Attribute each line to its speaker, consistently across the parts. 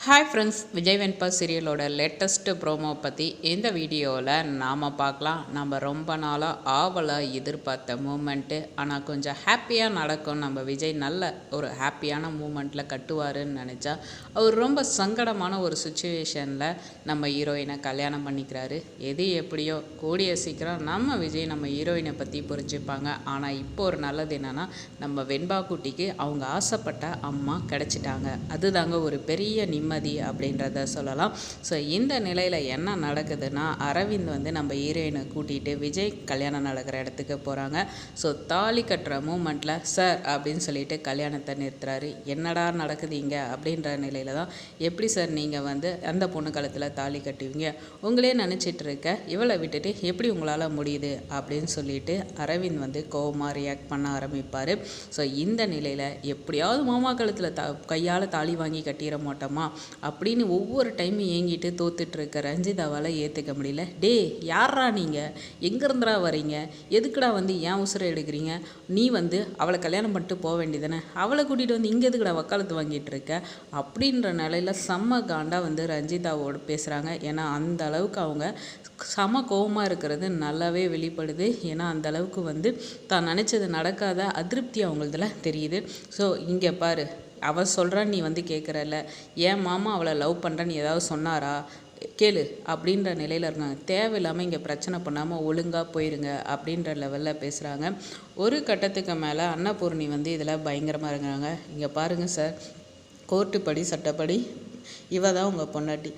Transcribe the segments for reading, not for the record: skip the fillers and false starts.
Speaker 1: Hi friends, Vijay வெண்பா சீரியலோட latest promo பற்றி இந்த வீடியோவில் நாம் பார்க்கலாம். நம்ம ரொம்ப நாளாக ஆவலாக எதிர்பார்த்த மூமெண்ட்டு, ஆனால் கொஞ்சம் ஹாப்பியாக நடக்கும். நம்ம விஜய் நல்ல ஒரு ஹாப்பியான மூமெண்ட்டில் கட்டுவாருன்னு நினச்சா அவர் ரொம்ப சங்கடமான ஒரு சுச்சுவேஷனில் நம்ம ஹீரோயினை கல்யாணம் பண்ணிக்கிறாரு. எது எப்படியோ கூடிய சீக்கிரம் நம்ம விஜய் நம்ம ஹீரோயினை பற்றி புரிஞ்சுப்பாங்க. ஆனால் இப்போ ஒரு நல்லது என்னென்னா, நம்ம வெண்பா குட்டிக்கு அவங்க ஆசைப்பட்ட அம்மா கிடச்சிட்டாங்க. அதுதாங்க ஒரு பெரிய நிம்மதி அப்படின்றத சொல்லலாம். ஸோ இந்த நிலையில் என்ன நடக்குதுன்னா, அரவிந்த் வந்து நம்ம ஹீரோயினை கூட்டிகிட்டு விஜய் கல்யாணம் நடக்கிற இடத்துக்கு போகிறாங்க. ஸோ தாலி கட்டுற மூமெண்ட்டில் சார் அப்படின்னு சொல்லிட்டு கல்யாணத்தை நிறுத்துறாரு. என்னடா நடக்குது இங்கே அப்படின்ற நிலையில் தான், எப்படி சார் நீங்கள் வந்து அந்த பொண்ணு காலத்தில் தாலி கட்டுவீங்க, உங்களே நினச்சிட்டு இருக்க இவளை விட்டுட்டு எப்படி உங்களால் முடியுது அப்படின்னு சொல்லிட்டு அரவிந்த் வந்து கோவமாக ரியாக்ட் பண்ண ஆரம்பிப்பார். ஸோ இந்த நிலையில் எப்படியாவது மாமா காலத்தில் கையால் தாலி வாங்கி கட்டிட மாட்டோமா அப்படின்னு ஒவ்வொரு டைமும் ஏங்கிட்டு தோத்துட்ருக்க ரஞ்சிதாவால் ஏற்றுக்க முடியல. டே யாரா நீங்கள், எங்கேருந்துடா வரீங்க, எதுக்குடா வந்து ஏன் உசுரை எடுக்கிறீங்க, நீ வந்து அவளை கல்யாணம் பண்ணிட்டு போக வேண்டியதானே, அவளை கூட்டிகிட்டு வந்து இங்கே எதுக்குடா வக்காலத்து வாங்கிட்டு இருக்க அப்படின்ற நிலையில் செம்ம காண்டாக வந்து ரஞ்சிதாவோடு பேசுகிறாங்க. ஏன்னா அந்த அளவுக்கு அவங்க செம கோவமாக இருக்கிறது நல்லாவே வெளிப்படுது. ஏன்னா அந்த அளவுக்கு வந்து தான் நினச்சது நடக்காத அதிருப்தி அவங்களதுல தெரியுது. ஸோ இங்கே பாரு, அவள் சொல்கிறான், நீ வந்து கேட்குறல்ல, ஏன் மாமா அவளை லவ் பண்ணுறேன்னு ஏதாவது சொன்னாரா கேளு அப்படின்ற நிலையில் இருக்காங்க. தேவையில்லாமல் இங்கே பிரச்சனை பண்ணாமல் ஒழுங்காக போயிருங்க அப்படின்ற லெவலில் பேசுகிறாங்க. ஒரு கட்டத்துக்கு மேலே அன்னபூர்ணி வந்து இதில் பயங்கரமாக இருக்கிறாங்க. இங்கே பாருங்கள் சார், கோர்ட்டு படி சட்டப்படி இவ தான் உங்கள் பொண்டாட்டி,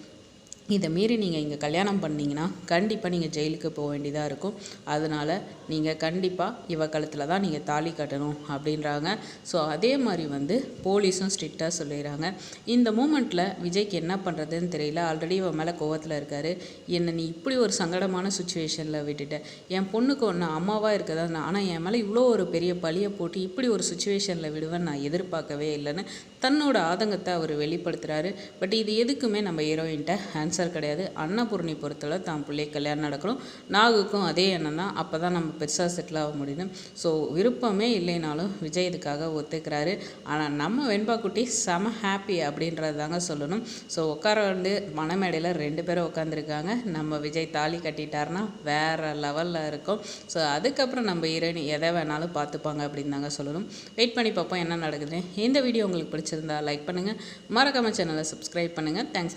Speaker 1: இதை மீறி நீங்கள் இங்கே கல்யாணம் பண்ணிங்கன்னா கண்டிப்பாக நீங்கள் ஜெயிலுக்கு போக வேண்டியதாக இருக்கும். அதனால் நீங்கள் கண்டிப்பாக இவ கழுத்தில் தான் நீங்கள் தாலி கட்டணும் அப்படின்றாங்க. ஸோ அதே மாதிரி வந்து போலீஸும் ஸ்ட்ரிக்டாக சொல்லிடுறாங்க. இந்த மூமெண்ட்டில் விஜய்க்கு என்ன பண்ணுறதுன்னு தெரியல. ஆல்ரெடி இவன் மேலே கோவத்தில் இருக்கார். என்னை நீ இப்படி ஒரு சங்கடமான சுச்சுவேஷனில் விட்டுட்டேன், என் பொண்ணுக்கு ஒன்று அம்மாவாக இருக்கதா, ஆனால் என் மேலே இவ்வளோ ஒரு பெரிய பழியை போட்டு இப்படி ஒரு சுச்சுவேஷனில் விடுவேன் நான் எதிர்பார்க்கவே இல்லைன்னு தன்னோட ஆதங்கத்தை அவர் வெளிப்படுத்துகிறாரு. பட் இது எதுக்குமே நம்ம ஹீரோயின்ட்ட ஆன்சர் கிடையாது. அன்னபூர்ணி பொறுத்தளவு தான் பிள்ளை கல்யாணம் நடக்கணும், நாகுக்கும் அதே எண்ணம் தான், அப்போ தான் நம்ம பெருசாக செட்டில் ஆக முடியும். ஸோ விருப்பமே இல்லைனாலும் விஜய் இதுக்காக ஒத்துக்கிறாரு. ஆனால் நம்ம வெண்பா குட்டி செம ஹாப்பி அப்படின்றது தாங்க சொல்லணும். ஸோ உட்கார வந்து மணமேடையில் 2 பேரும் உட்காந்துருக்காங்க. நம்ம விஜய் தாலி கட்டிட்டாருன்னா வேறு லெவலில் இருக்கும். ஸோ அதுக்கப்புறம் நம்ம ஹீரோயின் எதை வேணாலும் பார்த்துப்பாங்க அப்படின்னு தாங்க சொல்லணும். வெயிட் பண்ணி பார்ப்போம் என்ன நடக்குது. இந்த வீடியோ உங்களுக்கு பிடிச்சிருந்தா லைக் பண்ணுங்கள், மறக்காம சேனலை சப்ஸ்கிரைப் பண்ணுங்கள். தேங்க்ஸ்.